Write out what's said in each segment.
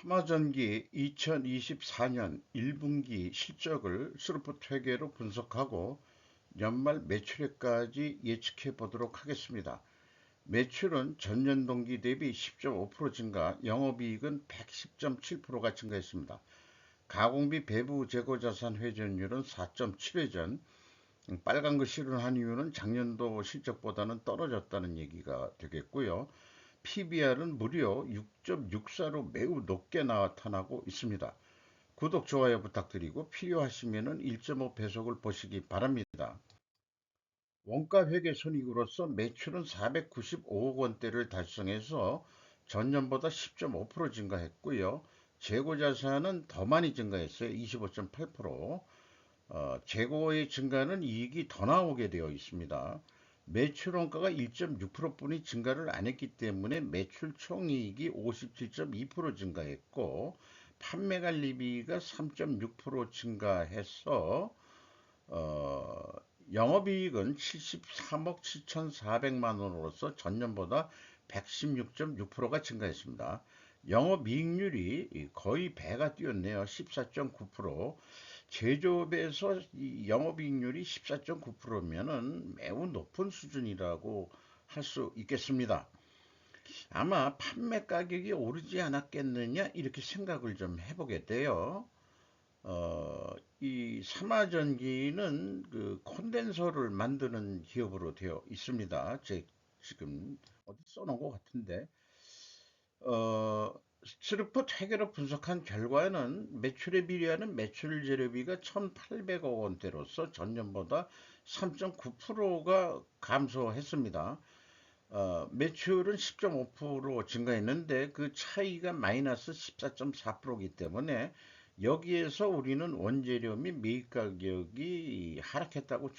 삼화전기 2024년 1분기 실적을 스루프트 회계로 분석하고 연말 매출액까지 예측해 보도록 하겠습니다. 매출은 전년 동기 대비 10.5% 증가, 영업이익은 110.7%가 증가했습니다. 가공비 배부 재고자산 회전율은 4.7회전, 빨간 거 실현한 이유는 작년도 실적보다는 떨어졌다는 얘기가 되겠고요. PBR은 무려 6.64로 매우 높게 나타나고 있습니다. 구독, 좋아요 부탁드리고 필요하시면 1.5 배속을 보시기 바랍니다. 원가 회계 손익으로서 매출은 495억 원대를 달성해서 전년보다 10.5% 증가했고요. 재고자산은 더 많이 증가했어요. 25.8%. 재고의 증가는 이익이 더 나오게 되어 있습니다. 매출 원가가 1.6%뿐이 증가를 안 했기 때문에 매출 총이익이 57.2% 증가했고 판매 관리비가 3.6% 증가해서 어, 영업이익은 73억 7,400만 원으로서 전년보다 116.6%가 증가했습니다. 영업이익률이 거의 배가 뛰었네요. 14.9%. 제조업에서 이 영업이익률이 14.9%면은 매우 높은 수준이라고 할 수 있겠습니다. 아마 판매 가격이 오르지 않았겠느냐 이렇게 생각을 좀 해보게 돼요. 이 삼화전기는 그 콘덴서를 만드는 기업으로 되어 있습니다. 제 지금 어디 써놓은 것 같은데, 어, 스루프 회계로 분석한 결과는 매출에 비례하는 매출 재료비가 1,800억 원대로서 전년보다 3.9%가 감소했습니다. 매출은 10.5% 증가했는데 그 차이가 마이너스 14.4%이기 때문에 여기에서 우리는 원재료 및 매입 가격이 하락했다고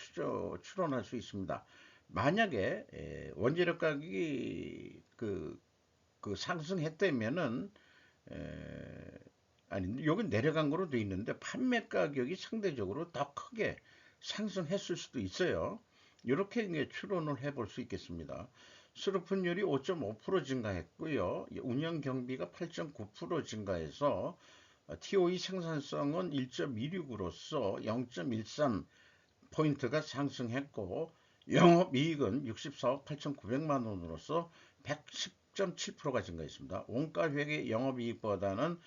추론할 수 있습니다. 만약에 원재료 가격이 그 상승했다면은 아니 여기 내려간 거로 돼 있는데 판매 가격이 상대적으로 더 크게 상승했을 수도 있어요. 이렇게 이제 추론을 해볼 수 있겠습니다. 수루픈율이 5.5% 증가했고요. 운영 경비가 8.9% 증가해서 TOE 생산성은 1.26으로서 0.13 포인트가 상승했고 영업이익은 64억 8,900만 원으로서 110.7%가 증가했습니다. 원가회계 영업이익보다는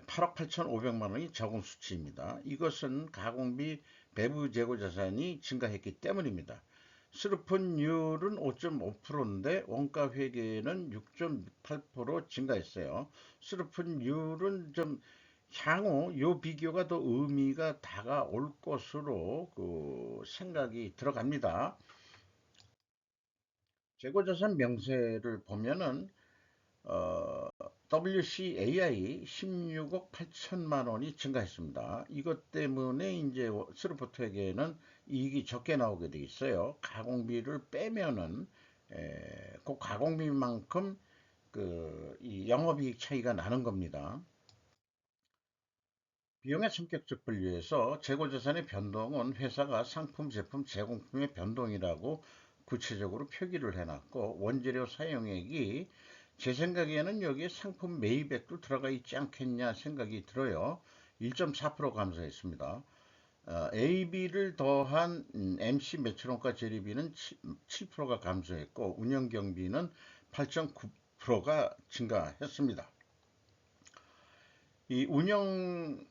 8억 8,500만 원이 적은 수치입니다. 이것은 가공비 배부 재고 자산이 증가했기 때문입니다. 스루픈율은 5.5%인데 원가 회계는 6.8% 증가했어요. 스루픈율은 좀 향후 요 비교가 더 의미가 다가올 것으로 그 생각이 들어갑니다. 재고자산 명세를 보면은 WCAI 16억 8천만 원이 증가했습니다. 이것 때문에 이제 스루포트에게는 이익이 적게 나오게 돼 있어요. 가공비를 빼면은 그 가공비만큼 이 영업이익 차이가 나는 겁니다. 비용의 성격적 분류에서 재고자산의 변동은 회사가 상품, 제품, 제공품의 변동이라고 구체적으로 표기를 해놨고 원재료 사용액이 제 생각에는 여기에 상품 매입액도 들어가 있지 않겠냐 생각이 들어요. 1.4% 감소했습니다. AB를 더한 MC 매출원가 재료비는 7%가 감소했고 운영경비는 8.9%가 증가했습니다. 이 운영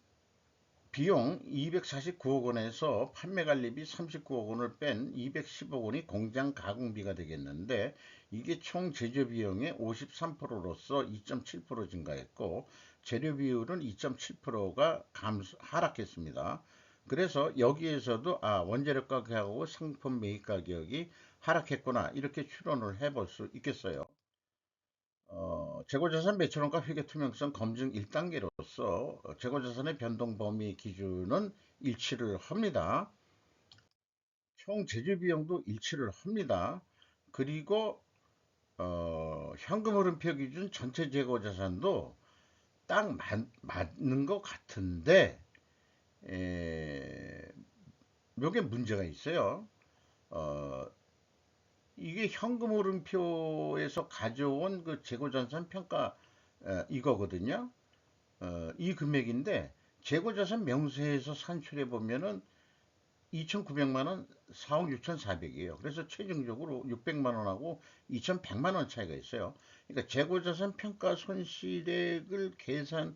비용 249억 원에서 판매 관리비 39억 원을 뺀 210억 원이 공장 가공비가 되겠는데 이게 총 제조 비용의 53%로서 2.7% 증가했고 재료 비율은 2.7%가 하락했습니다. 그래서 여기에서도 원재료 가격하고 상품 매입 가격이 하락했구나 이렇게 추론을 해볼 수 있겠어요. 재고자산 매출원가 회계 투명성 검증 1단계로서 재고자산의 변동 범위 기준은 일치를 합니다. 총 제조 비용도 일치를 합니다. 그리고 현금 흐름표 기준 전체 재고자산도 딱 맞는 것 같은데 요게 문제가 있어요. 어, 이게 현금 흐름표에서 가져온 그 재고자산 평가 이거거든요. 이 금액인데 재고자산 명세에서 산출해 보면은 2,900만 원, 4억 6,400이에요. 그래서 최종적으로 600만 원하고 2,100만 원 차이가 있어요. 그러니까 재고자산 평가 손실액을 계산한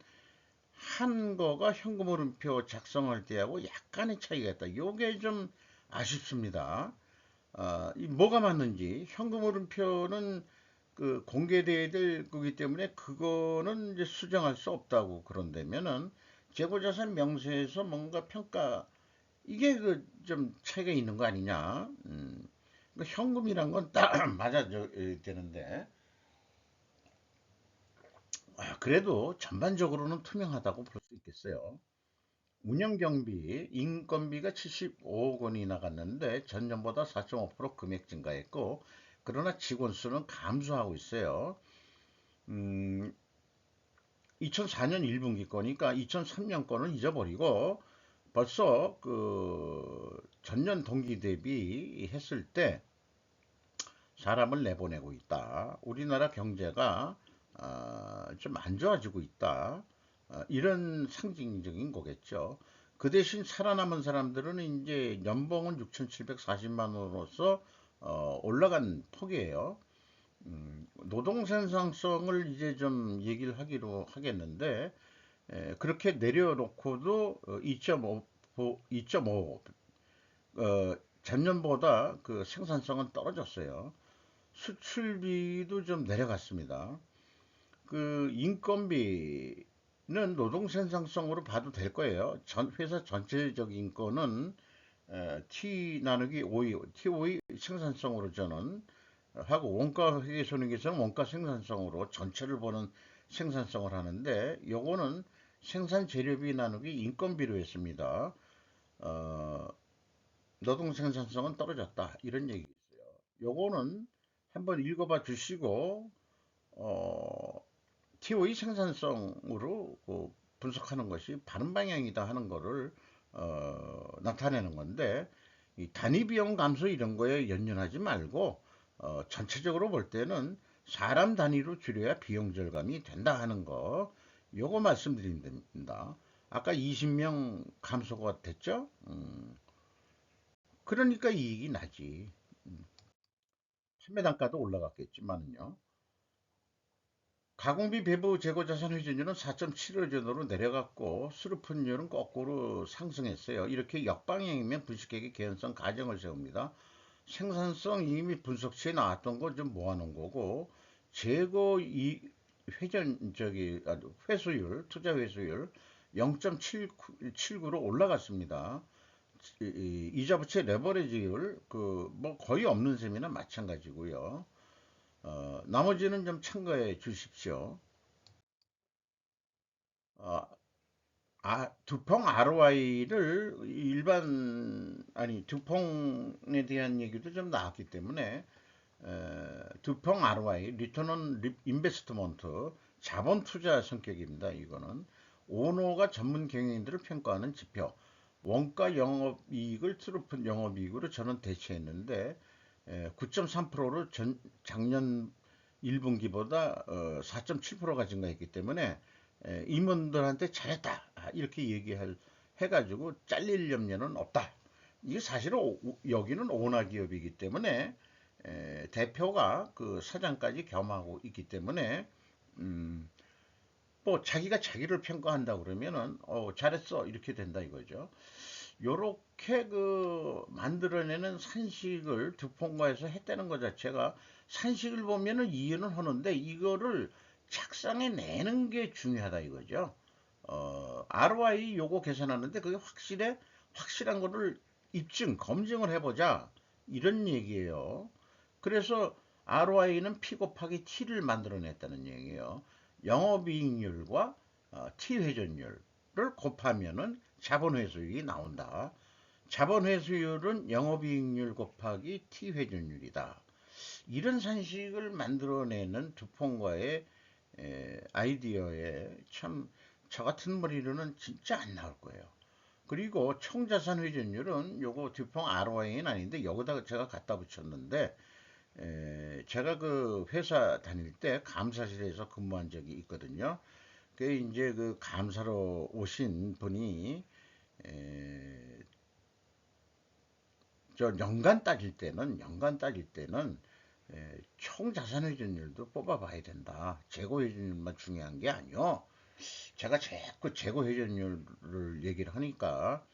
거가 현금흐름표 작성할 때하고 약간의 차이가 있다. 요게 좀 아쉽습니다. 뭐가 맞는지 현금흐름표는 그 공개돼야 될 거기 때문에 그거는 이제 수정할 수 없다고 그런다면은 재고자산 명세에서 뭔가 평가 이게 그 좀 차이가 있는 거 아니냐? 그러니까 현금이란 건 딱 맞아야 되는데 그래도 전반적으로는 투명하다고 볼 수 있겠어요. 운영경비, 인건비가 75억 원이 나갔는데 전년보다 4.5% 금액 증가했고 그러나 직원 수는 감소하고 있어요. 음, 2004년 1분기 거니까 2003년 거는 잊어버리고 벌써 그 전년 동기 대비 했을 때 사람을 내보내고 있다. 우리나라 경제가 좀 안 좋아지고 있다. 이런 상징적인 거겠죠. 그 대신 살아남은 사람들은 이제 연봉은 6,740만 원으로서 올라간 폭이에요. 노동 생산성을 이제 좀 얘기를 하기로 하겠는데 그렇게 내려놓고도 2.5 전년보다 그 생산성은 떨어졌어요. 수출비도 좀 내려갔습니다. 그 인건비는 노동 생산성으로 봐도 될 거예요. 회사 전체적 인건은 T 나누기 5의 T5의 생산성으로 저는 하고 원가 회계손익에서는 원가 생산성으로 전체를 보는 생산성을 하는데 요거는 생산 재료비 나누기 인건비로 했습니다. 어, 노동 생산성은 떨어졌다 이런 얘기 있어요. 요거는 한번 읽어봐 주시고 TO의 생산성으로 분석하는 것이 바른 방향이다 하는 거를 나타내는 건데 이 단위 비용 감소 이런 거에 연연하지 말고 전체적으로 볼 때는 사람 단위로 줄여야 비용 절감이 된다 하는 거 요거 말씀드립니다. 아까 20명 감소가 됐죠? 그러니까 이익이 나지. 판매 단가도 올라갔겠지만요. 가공비 배부 재고 자산 회전율은 4.75전으로 내려갔고 수르픈율은 거꾸로 상승했어요. 이렇게 역방향이면 분식회계 개연성 가정을 세웁니다. 생산성 이미 분석치에 나왔던 거 좀 모아놓은 거고 재고 이 회전 회수율 투자 회수율 0.79로 올라갔습니다. 이자 부채 레버리지율 그 뭐 거의 없는 셈이나 마찬가지고요. 나머지는 좀 참고해 주십시오. 어, 두펑 ROI를 두펑에 대한 얘기도 좀 나왔기 때문에 두펑 ROI, 리턴 온 인베스트먼트, 자본 투자 성격입니다. 이거는 오너가 전문 경영인들을 평가하는 지표. 원가 영업이익을 트루픈 영업이익으로 저는 대체했는데 9.3%로 작년 1분기보다 4.7%가 증가했기 때문에 임원들한테 잘했다 이렇게 얘기할 해가지고 잘릴 염려는 없다. 이게 사실은 여기는 오나 기업이기 때문에 대표가 그 사장까지 겸하고 있기 때문에 음, 뭐 자기가 자기를 평가한다 그러면은 잘했어 이렇게 된다 이거죠. 요렇게 그 만들어내는 산식을 두폰가에서 했다는 것 자체가 산식을 보면은 이해는 하는데 이거를 착상해 내는 게 중요하다 이거죠. ROI 요거 계산하는데 그게 확실한 거를 검증을 해보자 이런 얘기예요. 그래서 ROI는 P 곱하기 T를 만들어냈다는 얘기예요. 영업이익률과 T 회전율을 곱하면은 자본회수율이 나온다. 자본회수율은 영업이익률 곱하기 T 회전율이다. 이런 산식을 만들어내는 두폰과의 아이디어에 참 저 같은 머리로는 진짜 안 나올 거예요. 그리고 총자산 회전율은 요거 듀퐁 ROI는 아닌데 여기다가 제가 갖다 붙였는데 제가 그 회사 다닐 때 감사실에서 근무한 적이 있거든요. 그 이제 그 감사로 오신 분이 에, 저 연간 따질 때는 총 자산 회전율도 뽑아봐야 된다. 재고 회전율만 중요한 게 아니요. 제가 자꾸 재고 회전율을 얘기를 하니까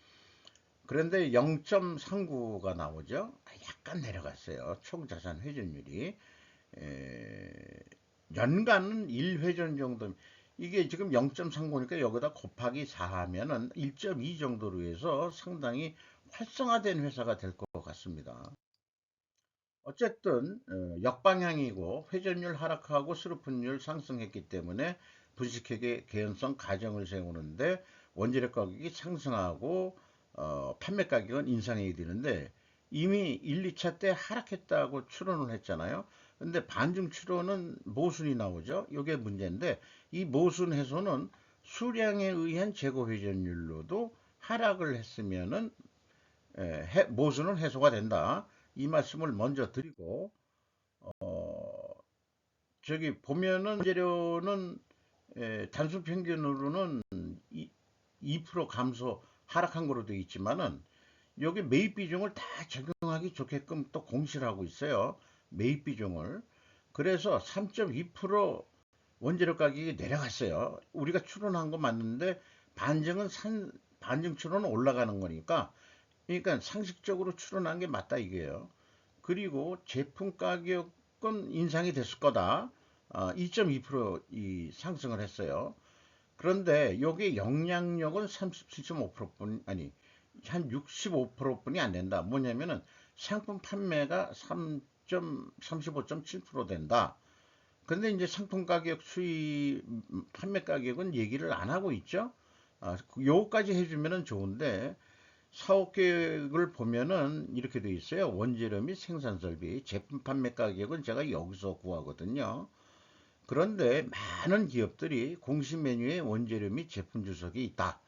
그런데 0.39가 나오죠. 약간 내려갔어요. 총 자산 회전율이. 에, 연간은 1회전 정도. 이게 지금 0.39니까 여기다 곱하기 4 하면은 1.2 정도로 해서 상당히 활성화된 회사가 될 것 같습니다. 어쨌든 역방향이고 회전율 하락하고 수르픈율 상승했기 때문에 분식회계 개연성 가정을 세우는데 원재료 가격이 상승하고 판매 가격은 인상해야 되는데 이미 1, 2차 때 하락했다고 추론을 했잖아요. 근데 반중 추론은 모순이 나오죠. 이게 문제인데 이 모순 해소는 수량에 의한 재고 회전율로도 하락을 했으면은 모순은 해소가 된다. 이 말씀을 먼저 드리고 어, 저기 보면은 재료는 단순 평균으로는 2% 감소 하락한 거로 되어 있지만은 여기 매입 비중을 다 적용하기 좋게끔 또 공시를 하고 있어요. 매입 비중을. 그래서 3.2% 원재료 가격이 내려갔어요. 우리가 추론한 거 맞는데 반증은 반증 추론은 올라가는 거니까 그러니까 상식적으로 추론한 게 맞다 이게요. 그리고 제품 가격은 인상이 됐을 거다. 2.2% 상승을 했어요. 그런데 여기 영향력은 37.5%뿐 아니 한 65%뿐이 안 된다. 뭐냐면은 상품 판매가 35.7% 된다. 근데 이제 상품 가격 수입 판매 가격은 얘기를 안 하고 있죠. 요거까지 해주면은 좋은데 사업 계획을 보면은 이렇게 돼 있어요. 원재료 및 생산 설비, 제품 판매 가격은 제가 여기서 구하거든요. 그런데 많은 기업들이 공식 메뉴에 원재료 및 제품 주석이 있다.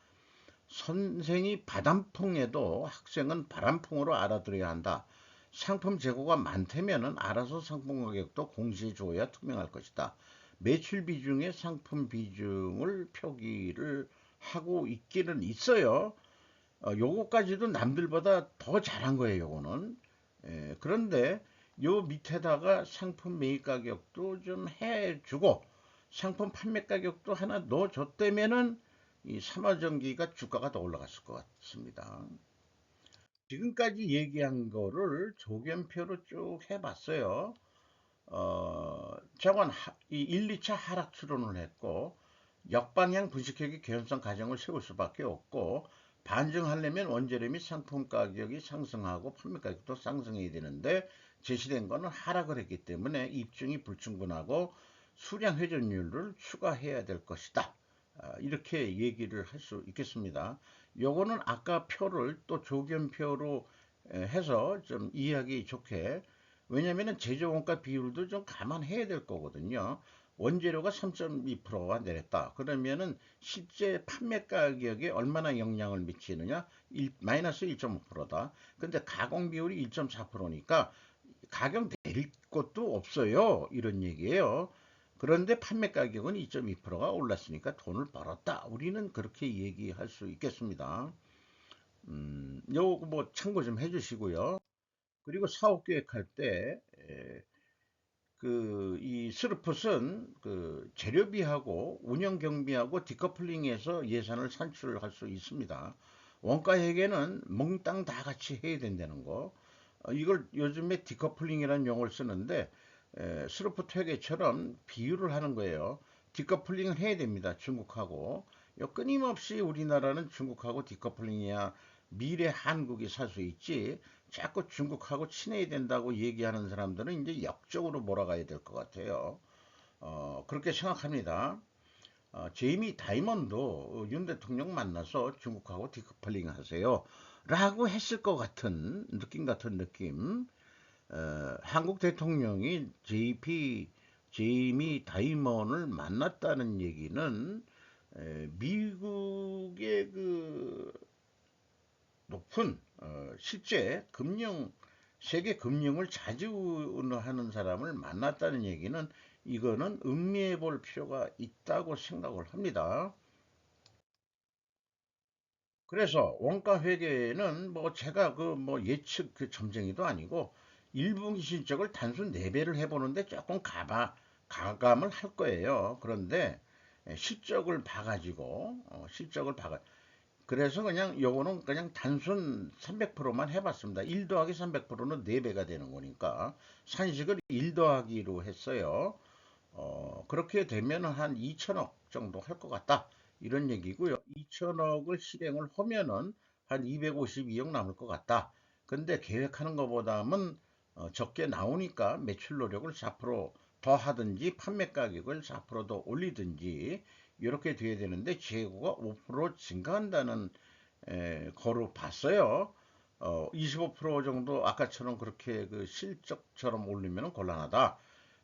선생이 바람풍에도 학생은 바람풍으로 알아들어야 한다. 상품 재고가 많다면은 알아서 상품 가격도 공시해 줘야 투명할 것이다. 매출 비중의 상품 비중을 표기를 하고 있기는 있어요. 요거까지도 남들보다 더 잘한 거예요, 요거는. 그런데 요 밑에다가 상품 매입 가격도 좀 해주고 상품 판매 가격도 하나 넣어줬다면은 이 삼화전기가 주가가 더 올라갔을 것 같습니다. 지금까지 얘기한 거를 조견표로 쭉 해봤어요. 저건 이 1, 2차 하락 추론을 했고 역방향 분식회계 개연성 가정을 세울 수밖에 없고 반증하려면 원재료 및 상품 가격이 상승하고 판매 가격도 상승해야 되는데 제시된 거는 하락을 했기 때문에 입증이 불충분하고 수량 회전율을 추가해야 될 것이다. 이렇게 얘기를 할 수 있겠습니다. 요거는 아까 표를 또 조견표로 해서 좀 이해하기 좋게 왜냐면은 제조원가 비율도 좀 감안해야 될 거거든요. 원재료가 3.2%가 내렸다. 그러면은 실제 판매 가격에 얼마나 영향을 미치느냐? 마이너스 1.5%다. 근데 가공 비율이 1.4%니까 가격 내릴 것도 없어요. 이런 얘기예요. 그런데 판매 가격은 2.2%가 올랐으니까 돈을 벌었다. 우리는 그렇게 얘기할 수 있겠습니다. 요거 뭐 참고 좀 해주시고요. 그리고 사업 계획할 때, 이 스루풋은 그 재료비하고 운영 경비하고 디커플링해서 예산을 산출할 수 있습니다. 원가 회계는 몽땅 다 같이 해야 된다는 거. 이걸 요즘에 디커플링이라는 용어를 쓰는데 스루풋 회계처럼 비유를 하는 거예요. 디커플링을 해야 됩니다. 중국하고. 끊임없이 우리나라는 중국하고 디커플링이야 미래 한국이 살 수 있지. 자꾸 중국하고 친해야 된다고 얘기하는 사람들은 이제 역적으로 몰아가야 될 것 같아요. 그렇게 생각합니다. 제이미 다이먼도 윤 대통령 만나서 중국하고 디커플링 하세요. 라고 했을 것 같은 느낌 같은 느낌. 한국 대통령이 제이미 다이먼을 만났다는 얘기는 미국의 그 높은 실제 금융 세계 금융을 자주 하는 사람을 만났다는 얘기는 이거는 음미해 볼 필요가 있다고 생각을 합니다. 그래서 원가 회계는 뭐 제가 그 뭐 예측 그 점쟁이도 아니고 1분기 실적을 단순 4배를 해보는데 조금 가감을 할 거예요. 그런데 실적을 봐가지고 실적을 봐가 그래서 그냥 요거는 그냥 단순 300%만 해봤습니다. 1 더하기 300%는 4배가 되는 거니까 산식을 1 더하기로 했어요. 그렇게 되면 한 2천억 정도 할 것 같다. 이런 얘기고요. 2천억을 실행을 하면은 한 252억 남을 것 같다. 근데 계획하는 것보다는 적게 나오니까 매출 노력을 4%더 하든지 판매 가격을 4%더 올리든지 이렇게 돼야 되는데 재고가 5% 증가한다는 거로 봤어요. 25% 정도 아까처럼 그렇게 그 실적처럼 올리면 곤란하다.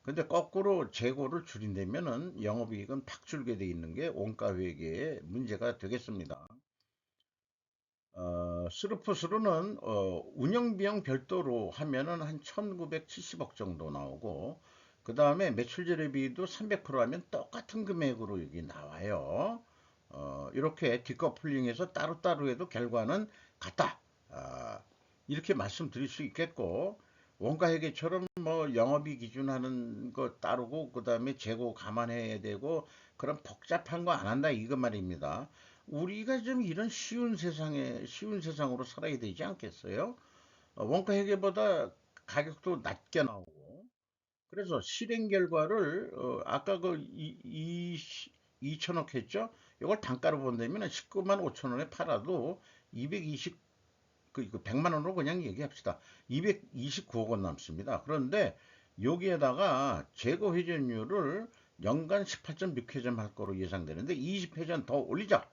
근데 거꾸로 재고를 줄인다면은 영업이익은 팍 줄게 돼 있는 게 원가 회계의 문제가 되겠습니다. 스루프스루는 운영비용 별도로 하면은 한 1970억 정도 나오고 그 다음에 매출 재료비도 300% 하면 똑같은 금액으로 여기 나와요. 이렇게 디커플링해서 따로따로 해도 결과는 같다. 이렇게 말씀드릴 수 있겠고 원가회계처럼 뭐 영업이 기준하는 거 따르고 그 다음에 재고 감안해야 되고 그런 복잡한 거 안 한다 이거 말입니다. 우리가 좀 이런 쉬운 세상으로 살아야 되지 않겠어요? 원가회계보다 가격도 낮게 나오고 그래서 실행 결과를 아까 그 2천억 했죠? 이걸 단가로 본다면 19만 5천 원에 팔아도 220 그 100만 원으로 그냥 얘기합시다. 229억 원 남습니다. 그런데 여기에다가 재고 회전율을 연간 18.6회전 할 거로 예상되는데 20회전 더 올리자.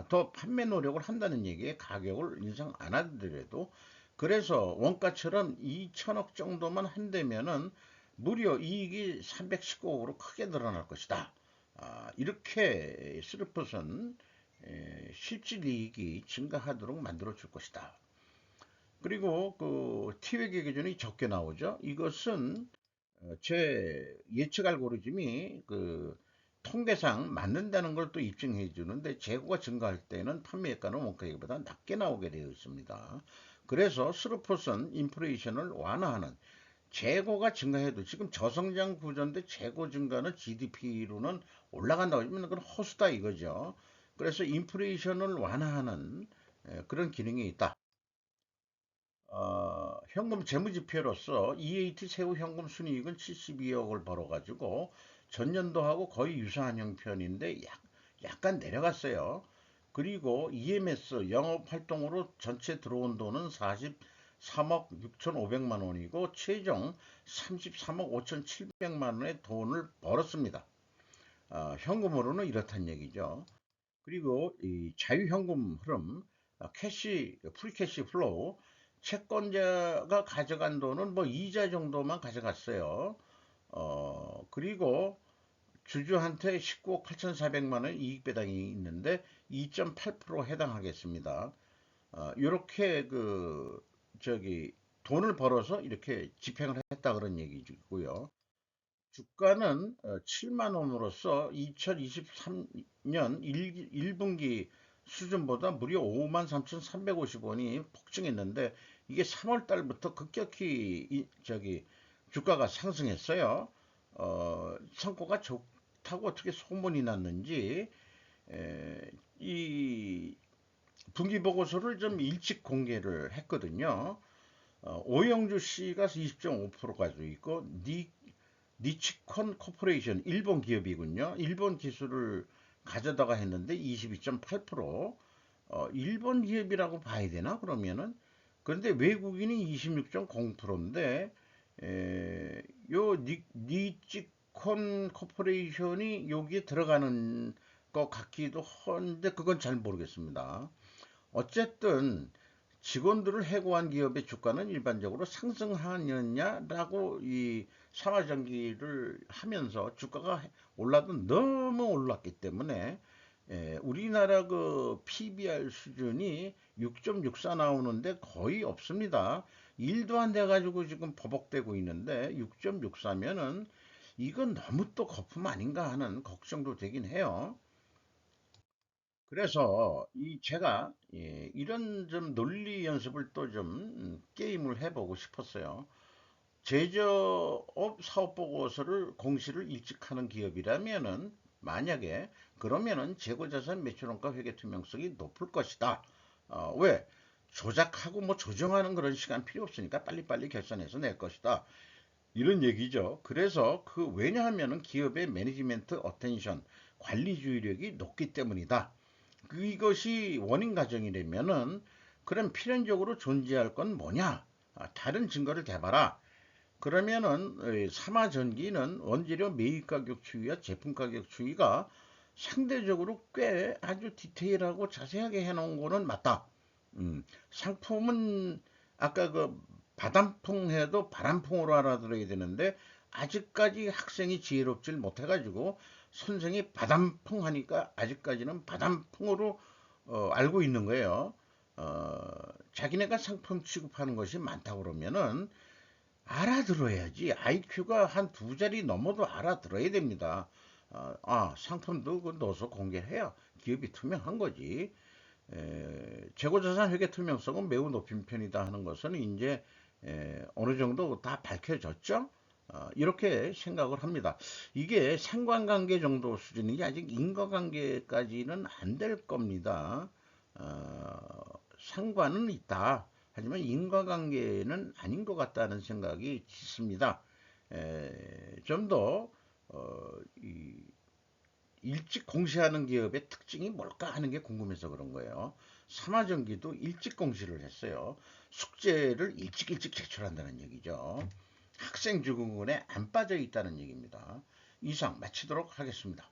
더 판매 노력을 한다는 얘기에 가격을 인상 안 하더라도 그래서 원가처럼 2천억 정도만 한다면은 무려 이익이 319억으로 크게 늘어날 것이다. 이렇게 스르폿은 실질 이익이 증가하도록 만들어 줄 것이다. 그리고 그 T회계 기준이 적게 나오죠. 이것은 제 예측 알고리즘이 그 통계상 맞는다는 걸 또 입증해 주는데 재고가 증가할 때는 판매가는 원가액보다 낮게 나오게 되어 있습니다. 그래서 스루폿은 인플레이션을 완화하는 재고가 증가해도 지금 저성장 구조인데 재고 증가는 GDP로는 올라간다고 하면 그건 허수다 이거죠. 그래서 인플레이션을 완화하는 그런 기능이 있다. 현금 재무지표로서 EAT 세후 현금 순이익은 72억을 벌어가지고 전년도하고 거의 유사한 형편인데 약간 내려갔어요. 그리고 EMS 영업활동으로 전체 들어온 돈은 43억 6,500만 원이고 최종 33억 5,700만 원의 돈을 벌었습니다. 현금으로는 이렇단 얘기죠. 그리고 이 자유현금 흐름, 프리캐시 플로우, 채권자가 가져간 돈은 뭐 이자 정도만 가져갔어요. 그리고 주주한테 19억 8,400만 원 이익 배당이 있는데 2.8% 해당하겠습니다. 이렇게 그 저기 돈을 벌어서 이렇게 집행을 했다 그런 얘기고요. 주가는 7만 원으로서 2023년 1분기 수준보다 무려 5만 3,350원이 폭증했는데 이게 3월 달부터 급격히 주가가 상승했어요. 성과가 좋다고 어떻게 소문이 났는지 이 분기 보고서를 좀 일찍 공개를 했거든요. 오영주 씨가 20.5% 가지고 있고 니치콘 코퍼레이션 일본 기업이군요. 일본 기술을 가져다가 했는데 22.8%. 일본 기업이라고 봐야 되나 그러면은 그런데 외국인이 26.0%인데 요 니치콘 코퍼레이션이 여기에 들어가는 것 같기도 한데 그건 잘 모르겠습니다. 어쨌든 직원들을 해고한 기업의 주가는 일반적으로 상승하느냐라고 이 상하전기를 하면서 주가가 올라도 너무 올랐기 때문에 우리나라 그 PBR 수준이 6.64 나오는데 거의 없습니다. 일도 안 돼가지고 지금 버벅대고 있는데 6.64면은 이건 너무 또 거품 아닌가 하는 걱정도 되긴 해요. 그래서 이 제가 이런 좀 논리 연습을 또 좀 게임을 해보고 싶었어요. 제조업 사업 보고서를 공시를 일찍 하는 기업이라면은 만약에 그러면은 재고자산 매출원가 회계 투명성이 높을 것이다. 왜? 조작하고 뭐 조정하는 그런 시간 필요 없으니까 빨리빨리 결산해서 낼 것이다. 이런 얘기죠. 그래서 왜냐하면은 기업의 매니지멘트 어텐션 관리 주의력이 높기 때문이다. 이것이 원인 가정이라면은 그럼 필연적으로 존재할 건 뭐냐? 다른 증거를 대봐라. 그러면은 삼화전기는 원재료 매입 가격 추이와 제품 가격 추이가 상대적으로 꽤 아주 디테일하고 자세하게 해놓은 거는 맞다. 상품은 아까 그 바람풍 해도 바람풍으로 알아들어야 되는데 아직까지 학생이 지혜롭질 못해가지고 선생이 바람풍 하니까 아직까지는 바람풍으로 알고 있는 거예요. 어, 자기네가 상품 취급하는 것이 많다 그러면은 알아들어야지. IQ가 한 두 자리 넘어도 알아들어야 됩니다. 상품도 그 넣어서 공개해야 기업이 투명한 거지. 재고자산 회계 투명성은 매우 높은 편이다 하는 것은 이제 어느 정도 다 밝혀졌죠. 이렇게 생각을 합니다. 이게 상관관계 정도 수준이지 아직 인과관계까지는 안 될 겁니다. 상관은 있다. 하지만 인과관계는 아닌 것 같다는 생각이 듭니다. 좀 더 일찍 공시하는 기업의 특징이 뭘까 하는 게 궁금해서 그런 거예요. 삼화전기도 일찍 공시를 했어요. 숙제를 일찍 제출한다는 얘기죠. 학생 증후군에 안 빠져 있다는 얘기입니다. 이상 마치도록 하겠습니다.